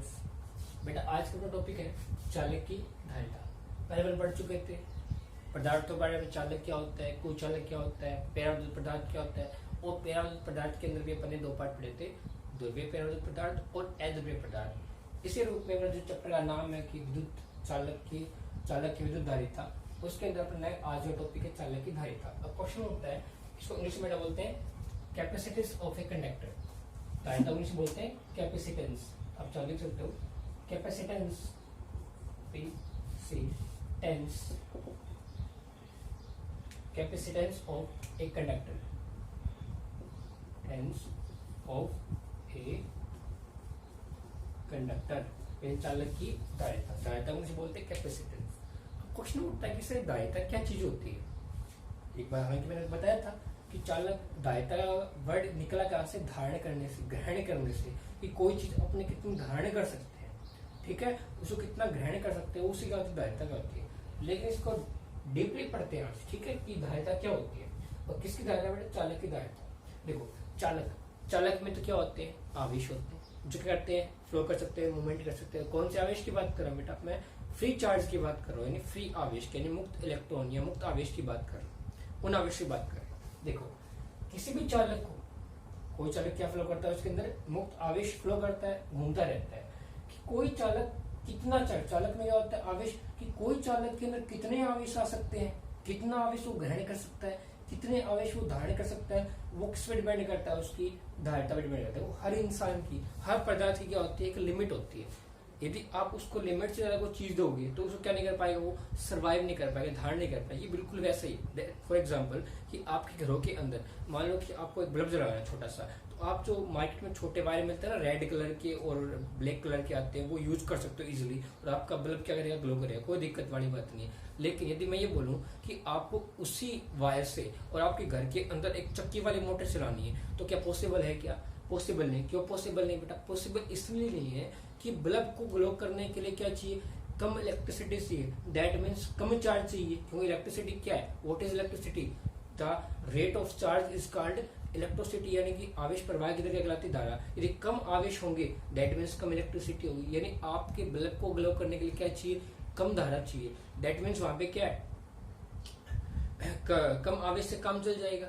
Girls. बेटा आज का जो टॉपिक है चालक की धारिता। पहले अपन पढ़ चुके थे पदार्थों के बारे में, चालक क्या होता है, कुचालक क्या होता है, पेराविद्युत पदार्थ क्या होता है। और पेराविद्युत पदार्थ के अंदर भी अपन ने 2 पार्ट पढ़े थे, ध्रुवीय पेराविद्युत पदार्थ और अध्रुवीय पदार्थ। इसी रूप में अपना जो चैप्टर का नाम है कि विद्युत चालक की विद्युत धारिता, उसके अंदर अपना आज जो टॉपिक है चालक की धारिता। अब क्वेश्चन होता है, इसको इंग्लिश में बोलते हैं कैपेसिटेंस ऑफ ए कंडक्टर। धारिता इंग्लिश बोलते हैं कैपेसिटेंस। आप चालक लिख सकते हो capacitance, capacitance of a conductor, चालक की धारिता मुझे बोलते हैं कैपेसिटेंस। क्वेश्चन उठता है कि सर धारिता क्या चीज होती है। एक बार हालांकि मैंने बताया था कि चालक धारिता वर्ड निकला कहाँ से, धारण करने से, ग्रहण करने से, कि कोई चीज अपने कितनी धारण कर सकते हैं, ठीक है, उसको कितना ग्रहण कर सकते हैं, उसी का धारिता क्या होती है। लेकिन इसको डीपली पढ़ते हैं आज, ठीक है, कि धारिता क्या होती है और किसकी धारिता बेटा, चालक की धारिता। देखो चालक में तो क्या होते हैं, आवेश होते हैं, जो क्या करते हैं, फ्लो कर सकते हैं, मूवमेंट कर सकते हैं। कौन से आवेश की बात कर रहा हूँ बेटा, मैं फ्री चार्ज की बात कर रहा हूँ, यानी फ्री आवेश यानी मुक्त इलेक्ट्रॉन या मुक्त आवेश की बात कर रहा हूँ, उन आवेश की बात कर रहे हैं। देखो किसी भी चालक को, कोई चालक क्या फ्लो करता है, उसके अंदर मुक्त आवेश फ्लो करता है, घूमता रहता है। कि कोई चालक कितना चालक में क्या होता है, आवेश, कि कोई चालक के अंदर कितने आवेश आ सकते हैं, कितना आवेश वो ग्रहण कर सकता है, कितने आवेश वो धारण कर सकता है, वो किस पे डिपेंड करता है, उसकी धारिता पे डिपेंड करता है। वो हर इंसान की, हर पदार्थ की क्या होती है, एक लिमिट होती है। यदि आप उसको लिमिट से ज्यादा कोई चीज दोगे तो उसको क्या नहीं कर पाएगा, वो सर्वाइव नहीं कर पाएगा, धारण नहीं कर पाएगा। ये बिल्कुल वैसे ही, फॉर एग्जाम्पल कि आपके घरों के अंदर मान लो कि आपको एक बल्ब जलाना है छोटा सा, तो आप जो मार्केट में छोटे वायर मिलते हैं ना, रेड कलर के और ब्लैक कलर के आते हैं, वो यूज कर सकते हो इजिली, और आपका बल्ब क्या करेगा, ग्लो करेगा, कोई दिक्कत वाली बात नहीं है। लेकिन यदि मैं ये बोलूं कि आपको उसी वायर से और आपके घर के अंदर एक चक्की वाली मोटर चलानी है, तो क्या पॉसिबल है, क्या पॉसिबल नहीं। क्यों पॉसिबल नहीं बेटा, पॉसिबल इसलिए नहीं है कि बल्ब को ग्लो करने के लिए क्या चाहिए, कम इलेक्ट्रिसिटी चाहिए, दैट मीन्स कम चार्ज चाहिए। क्योंकि इलेक्ट्रिसिटी क्या है, what is electricity, the rate of charge is called electricity, यानी कि आवेश प्रवाह की तरह कहलाती धारा। यदि कम आवेश होंगे दैट मीन्स कम इलेक्ट्रिसिटी होगी, यानी आपके बल्ब को ग्लो करने के लिए क्या चाहिए, कम धारा चाहिए। दैट मीन्स वहां पे क्या है, कम आवेश से काम चल जाएगा।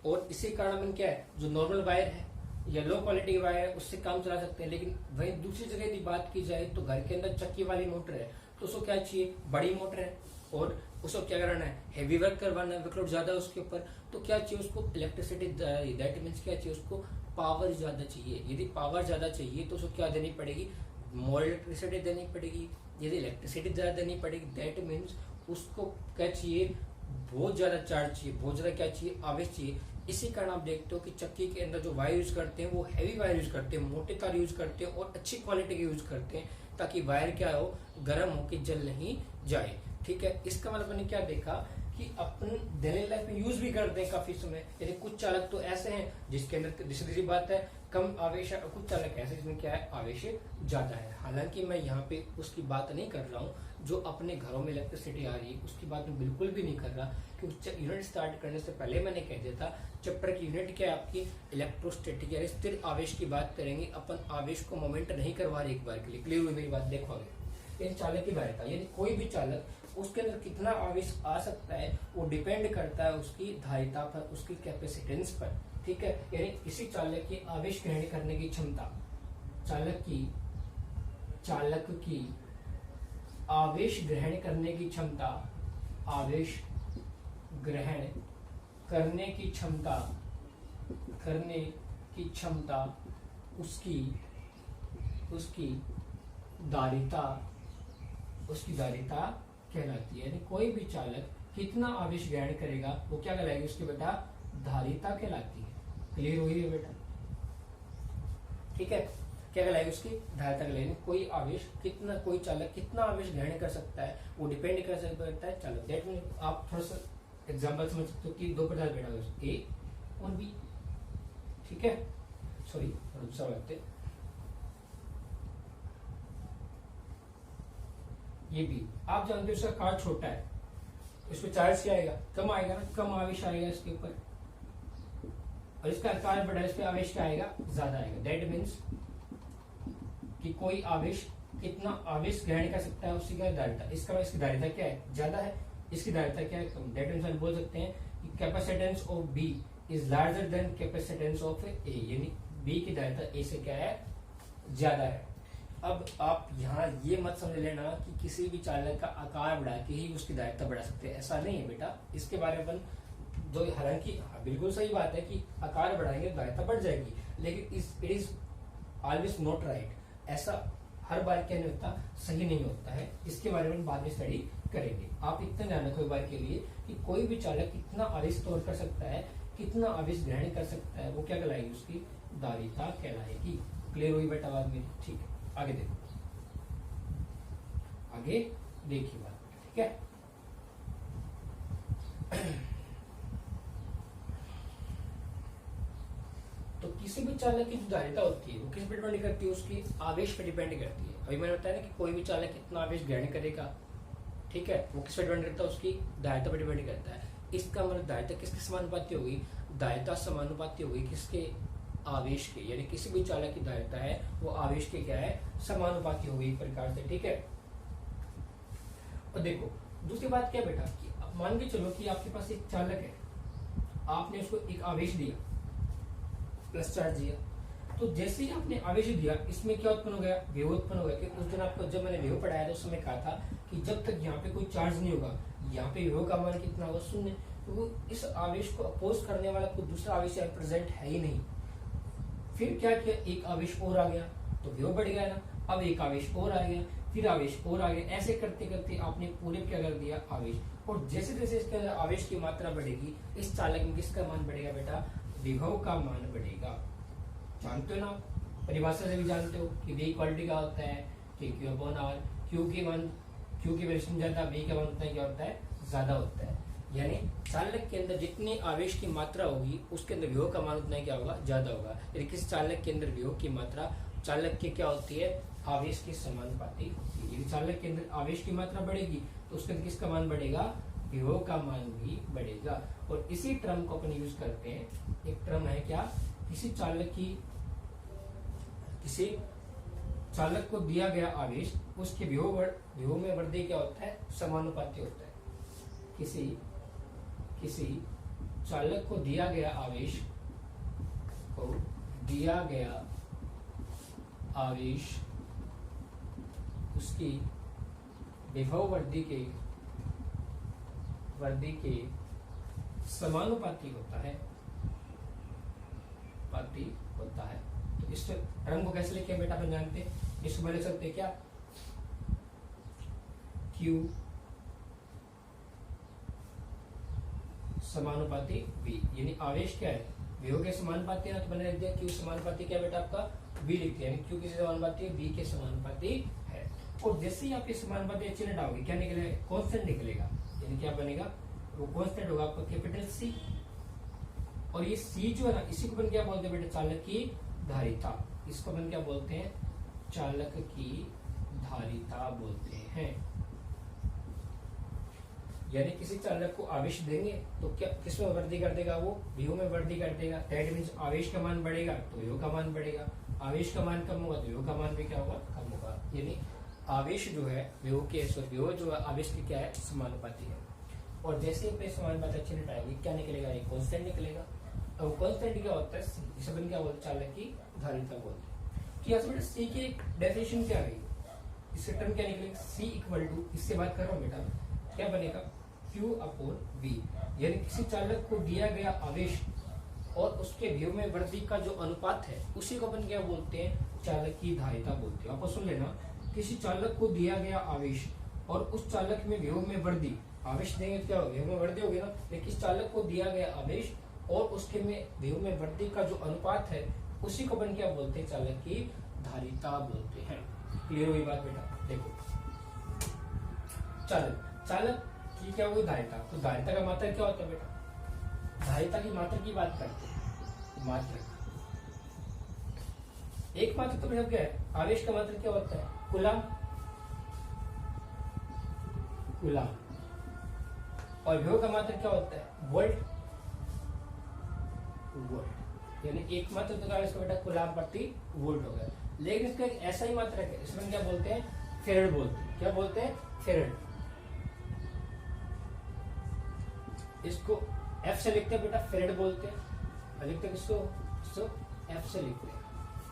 और इसी कारण क्या है, जो नॉर्मल वायर है या लो क्वालिटी की वायर है उससे काम चला सकते हैं। लेकिन वही दूसरी जगह यदि बात की जाए तो घर के अंदर चक्की वाली मोटर है, तो उसको क्या चाहिए, बड़ी मोटर है, और उसको क्या करना है, हेवी वर्क करवाना है, वर्कलोड ज्यादा है उसके ऊपर, तो क्या चाहिए उसको, इलेक्ट्रिसिटी, दैट मीन्स क्या चाहिए, उसको पावर ज्यादा चाहिए। यदि पावर ज्यादा चाहिए तो उसको क्या देनी पड़ेगी, मोर इलेक्ट्रिसिटी देनी पड़ेगी। यदि इलेक्ट्रिसिटी ज्यादा देनी पड़ेगी दैट मीन्स उसको क्या चाहिए, बहुत ज्यादा चार्ज चाहिए, बहुत ज्यादा क्या चाहिए, आवेश चाहिए। इसी कारण आप देखते हो कि चक्की के अंदर जो वायर यूज करते हैं वो हैवी वायर यूज करते हैं, मोटे तार यूज करते हैं और अच्छी क्वालिटी के यूज करते हैं, ताकि वायर क्या हो, गर्म होकर जल नहीं जाए। ठीक है, इसका मतलब मैंने क्या देखा कि अपन डेली लाइफ में यूज भी करते हैं काफी समय। यदि कुछ चालक तो ऐसे हैं जिसके अंदर सीधी बात है कम आवेश है, और कुछ चालक ऐसे जिसमें क्या है, आवेश ज्यादा है। हालांकि मैं यहाँ पे उसकी बात नहीं कर रहा हूँ जो अपने घरों में इलेक्ट्रिसिटी आ रही है, उसकी बात मैं बिल्कुल भी नहीं कर रहा, क्योंकि यूनिट स्टार्ट करने से पहले मैंने कह दिया था चैप्टर की यूनिट क्या है आपकी, इलेक्ट्रोस्टैटिक यानी स्थिर आवेश की बात करेंगे। अपन आवेश को मोमेंट नहीं करवा रहे, एक बार के लिए क्लियर हुई मेरी बात। देखो आगे चालक की धारिता, यानी कोई भी चालक उसके अंदर कितना आवेश आ सकता है वो डिपेंड करता है उसकी धारिता पर, उसकी कैपेसिटेंस पर। ठीक है, यानी किसी चालक की आवेश ग्रहण करने की क्षमता, चालक की आवेश ग्रहण करने की क्षमता, आवेश ग्रहण करने की क्षमता, उसकी धारिता कहलाती है। यानी कोई भी चालक कितना आवेश ग्रहण करेगा वो क्या कहलाएगी, उसकी बेटा धारिता कहलाती है। क्लियर हुई है बेटा, ठीक है, क्या कहलाएगी, उसकी धारिता कहलाएगी। कोई चालक कितना आवेश ग्रहण कर सकता है वो डिपेंड कर सकता है चालक। दैट मीन आप थोड़ा सा एग्जांपल समझ सकते हो कि 2 पदार्थ बैठा हुआ है, ए और बी, ठीक है, सॉरी दूसरा लगते, ये भी आप जानते हो इसका कार्ड छोटा है, इसमें चार्ज क्या आएगा, कम आएगा ना, कम आवेश आएगा इसके ऊपर, और इसका आकार बड़ा है, इस पे आवेश क्या आएगा, ज्यादा आएगा। दैट मीन्स कि कोई आवेश कितना आवेश ग्रहण कर सकता है, उसकी क्या धारिता, इसका मतलब इसकी धारिता क्या है, ज्यादा है, इसकी धारिता क्या है, कम। दैट मींस हम बोल सकते हैं कि capacitance of B is larger than capacitance of A, यानी बी की धारिता ए से क्या है, ज्यादा है। अब आप यहाँ ये मत समझ लेना कि किसी भी चालक का आकार बढ़ा के ही उसकी धारिता बढ़ा सकते हैं, ऐसा नहीं है बेटा। इसके बारे में जो, हालांकि बिल्कुल सही बात है कि आकार बढ़ाएंगे धारिता बढ़ जाएगी, लेकिन it is always not right. ऐसा हर बार क्या नहीं होता, सही नहीं होता है। इसके बारे में बाद में स्टडी करेंगे। आप इतना ध्यान रखो एक बार के लिए कि कोई भी चालक कितना आवेश स्टोर कर सकता है, कितना आवेश ग्रहण कर सकता है, वो क्या कहलाएगी, उसकी धारिता कहलाएगी। क्लियर हुई बेटा बात मेरी? ठीक है, आगे देखो, आगे देखिए बात, ठीक है। तो किसी भी चालक की जो धारिता होती है वो किस पर डिपेंड करती है, उसकी आवेश पर डिपेंड करती है। अभी मैंने बताया ना कि कोई भी चालक कितना आवेश ग्रहण करेगा, ठीक है, वो किस पर डिपेंड करता है, उसकी धारिता पर डिपेंड करता है। इसका मतलब धारिता किसके समानुपाती होगी, धारिता समानुपाती होगी किसके, आवेश के। यानी किसी भी चालक की धारिता है वो आवेश के क्या है, समानुपाती होगी एक प्रकार से, ठीक है। और देखो दूसरी बात क्या बेटा, कि मान के चलो कि आपके पास एक चालक है, आपने उसको एक आवेश दिया, प्लस चार्ज दिया, तो जैसे ही आपने आवेश दिया, इसमें क्या उत्पन्न हो गया, विभव उत्पन्न हो गया। कि उस दिन आपको जब मैंने विभव पढ़ाया था उस समय कहा था कि जब तक यहाँ पे कोई चार्ज नहीं होगा, यहाँ पे विभव का मान कितना होगा, शून्य। तो वो इस आवेश को अपोज करने वाला कोई दूसरा आवेश यहाँ प्रेजेंट है ही नहीं। फिर क्या किया, एक आवेश और आ गया तो विभव बढ़ गया ना, अब एक आवेश और आ गया, फिर आवेश और आ गया, ऐसे करते करते आपने पूरे क्या कर दिया, आवेश। और जैसे जैसे इसके अंदर आवेश की मात्रा बढ़ेगी, इस चालक में किसका मान बढ़ेगा बेटा, विभव का मान बढ़ेगा। जानते हो ना, परिभाषा से भी जानते हो कि V इक्वालिटी का होता है KQ अपॉन R। Q की मान, Q की वैल्यू ज्यादा, V का मान होता है क्या होता है, ज्यादा होता है। यानी चालक के अंदर जितनी आवेश की मात्रा होगी उसके अंदर विभव का मान उतना क्या होगा, ज्यादा होगा। यदि किस चालक के अंदर विभव की मात्रा चालक की क्या होती है, आवेश के समानुपाती होती है। यदि चालक के अंदर आवेश की मात्रा बढ़ेगी तो उसके अंदर किसका मान बढ़ेगा, विभव का मान भी बढ़ेगा। और इसी टर्म को अपन यूज करते हैं, एक टर्म है क्या, किसी चालक को दिया गया आवेश, उसके विभव में वृद्धि क्या होता है, समानुपाती होता है। किसी चालक को दिया गया आवेश उसकी विभव वृद्धि के समानुपाती होता है, तो इस टर्म को कैसे लिखे बेटा अपन जानते हैं, इसको लिख सकते हैं क्या, Q समानुपाती V। यानी आवेश क्या है, विभव के समानुपाती है, तो मैंने लिख दिया Q समानुपाती क्या बेटा आपका, V लिखते हैं। यानी Q किसके समानुपाती है, V के समानुपाती है। और जैसे ही आप ये समानुपाती चिन्ह डालोगे क्या निकलेगा, कांस्टेंट निकलेगा। यानी क्या बनेगा, वो कांस्टेंट होगा आपका कैपिटल C। और ये C जो है ना, इसी को अपन क्या बोलते हैं बेटा, चालक की धारिता। इसको अपन क्या बोलते हैं, चालक की धारिता बोलते हैं। यानी किसी चालक को आवेश देंगे तो क्या किसमें वृद्धि कर देगा, वो विभव में वृद्धि कर देगा। दैट मींस आवेश का मान बढ़ेगा तो विभव का मान बढ़ेगा, आवेश का मान कम होगा तो विभव का मान भी क्या होगा, कम होगा। यानी आवेश जो है विभव के, विभव जो है आवेश की क्या है, समानुपाती है। और जैसे ही समानुपाती चिन्ह हटाएंगे क्या निकलेगा, एक कांस्टेंट निकलेगा। और कांस्टेंट क्या होता है, इसे अपन क्या बोलते हैं, चालक की धारिता बोलते हैं। कि यहाँ सी की एक डेफिनेशन क्या है, इससे टर्म क्या निकलेगा, C इक्वल टू, इससे बात कर रहा हूँ बेटा, क्या बनेगा, Q अपॉन V। यानी किसी चालक को दिया गया आवेश और उसके विभव में वृद्धि का जो अनुपात है उसी को अपन क्या बोलते हैं, चालक की धारिता बोलते हैं। आप सुन लेना, किसी चालक को दिया गया आवेश और उस चालक में विभव में वृद्धि, आवेश देंगे तो क्या होगा, विभव में वृद्धि होगी ना। लेकिन इस चालक को दिया गया आवेश और उसके में विभव में वृद्धि का जो अनुपात है उसी को अपन क्या बोलते हैं, चालक की धारिता बोलते हैं। क्लियर हुई बात बेटा? देखो चालक की क्या हुई, धारिता। तो धारिता का मात्रक क्या होता है बेटा, धारिता की मात्रक की बात करते हैं। मात्रक, एक मात्रक तो बेटा क्या है, आवेश का मात्रक क्या होता है, कूलाम। और विभव का मात्रक क्या होता है, वोल्ट। यानी एक मात्रक तो इसका बेटा कूलाम प्रति वोल्ट हो गया। लेकिन इसका एक ऐसा ही मात्रक है, इसमें क्या बोलते हैं, फेरेड बोलते हैं। क्या बोलते हैं, फेरेड। इसको एफ से लिखते हैं बेटा, फेरेड बोलते हैं। लिखते हैं किसको, इसको एफ से लिखते हैं।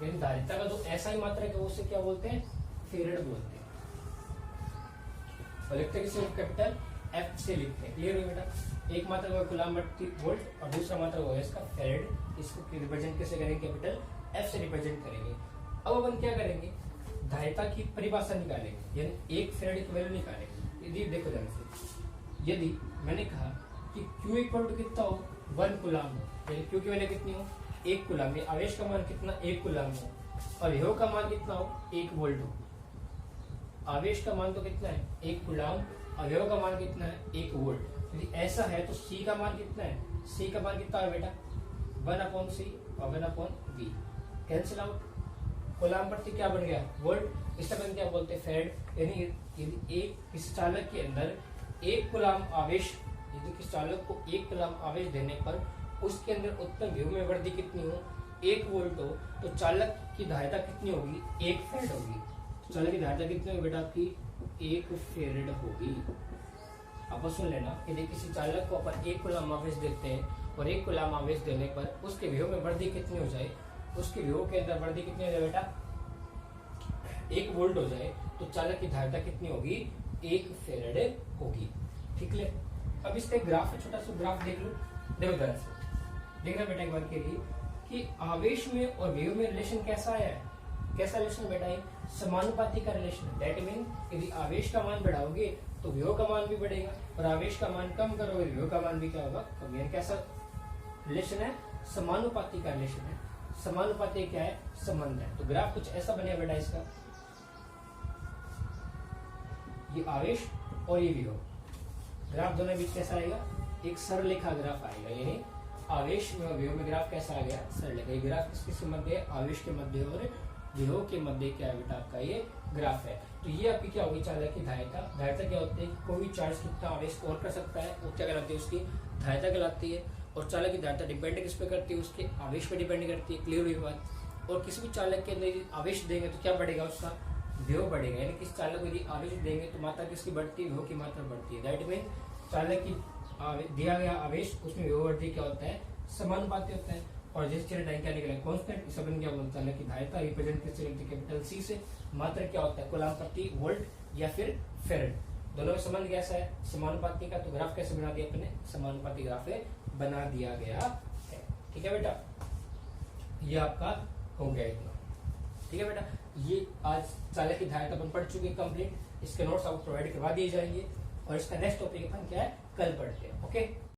यानी धारिता का जो ऐसा ही मात्रक है उसे क्या बोलते हैं, फेरेड बोलते हैं। और लिखते हैं किससे, कैपिटल एफ से लिखते हैं। क्लियर है बेटा। एक मात्रक होगा कूलम्ब प्रति वोल्ट और दूसरा मात्रक होगा इसका फेरेड। इसको रिप्रेजेंट कैसे करेंगे, कैपिटल एफ से रिप्रेजेंट करेंगे। अब अपन क्या करेंगे, धारिता की परिभाषा निकालेंगे, यानी एक फेरेड की वैल्यू निकालेंगे। यदि देखो ध्यान से, यदि मैंने कहा कि Q इक्वल टू कितना हो, 1 कूलम्ब हो, यानी Q की वैल्यू कितनी हो, 1 कूलम्ब। आवेश का मान कितना, 1 कूलम्ब हो, और विभव का मान कितना हो, 1 वोल्ट हो। आवेश का मान तो कितना है, 1 कूलम्ब, और विभव का मान कितना है, 1 वोल्ट। यदि ऐसा है तो C का मान कितना है, C का मान कितना है बेटा, 1/C और 1/V। Cancel out. कूलम्ब प्रति क्या बन गया, वोल्ट। इस तरह क्या बोलते हैं, फेरेड। यानी यदि एक इस चालक के अंदर 1 कूलम्ब आवेश, यदि किसी चालक को 1 कूलम्ब आवेश देने पर उसके अंदर उत्पन्न विभव में वृद्धि कितनी हो, 1 वोल्ट हो, तो चालक की धारिता कितनी होगी, 1 फेरेड होगी। तो चालक की धारिता कितनी होगी बेटा आपकी, 1 फेरेड होगी। अब सुन लेना, यदि किसी चालक को अपन 1 कूलम्ब आवेश देते हैं और 1 कूलम्ब आवेश देने पर उसके विभव में वृद्धि कितनी हो जाए, उसके विभव के अंदर वृद्धि कितनी हो जाए बेटा, 1 वोल्ट हो जाए, तो चालक की धारिता कितनी होगी, 1 फेरेड होगी। ठीक है। अब इसका एक ग्राफ है, छोटा सा ग्राफ देख लो। देखो जरा से देखना बेटा एक बार के लिए कि आवेश में और विभव में रिलेशन कैसा आया है। कैसा रिलेशन बेटा है, समानुपाती का रिलेशन है। दैट मीन यदि आवेश का मान बढ़ाओगे तो विभव का मान भी बढ़ेगा, और आवेश का मान कम करोगे विभव का मान भी क्या होगा, कम। यानी कैसा रिलेशन है, समानुपाती का रिलेशन है। समानुपाती क्या है, संबंध है। तो ग्राफ कुछ ऐसा बनेगा बेटा इसका, ये आवेश और ये विभव, ग्राफ दोनों बीच कैसा आएगा, एक सरलेखा ग्राफ आएगा। यानी आवेश में और विभव में ग्राफ कैसा आ गया, सरलेखा। ये ग्राफ किसके मध्य है, आवेश के मध्य और विभव के मध्य क्या है बेटा आपका ये ग्राफ है। तो ये आपकी क्या होगी, चालक की धारिता। धारिता क्या होती है, कोई चार्ज कितना आवेश को और कर सकता है, वो क्या कहलाती है, उसकी धारिता कहलाती है। और चालक की धारिता डिपेंड किस पे करती है, उसके आवेश पे डिपेंड करती है। क्लियर हुई बात। और किसी भी चालक के अंदर आवेश देंगे तो क्या बढ़ेगा, उसका विभव बढ़ेगा। यानी किस चालक को यदि आवेश देंगे तो मात्रा किसकी बढ़ती है, विभव की मात्रा बढ़ती है। दैट मीन चालक की दिया गया आवेश, उसमें विभव वृद्धि क्या होता है, समानुपाती होता है। और जिस चरण टाइम क्या निकला कांस्टेंट, इस अपन क्या बोलते हैं, चालक की धारिता रिप्रेजेंट किससे करते हैं, कैपिटल C से। मात्रा क्या होता है, कूलम्ब प्रति वोल्ट या फिर फेरेड। दोनों में संबंध कैसा है, समानुपाती का। तो ग्राफ कैसे बना दिया अपने, समानुपाती ग्राफ बना दिया गया है। ठीक है बेटा, ये आपका हो गया इतना। ठीक है बेटा, ये आज चालक की धारिता अपन पढ़ चुके कंप्लीट। इसके नोट्स आपको प्रोवाइड करवा दिए जाएंगे, और इसका नेक्स्ट टॉपिक अपन क्या है, कल पढ़ते हैं। ओके।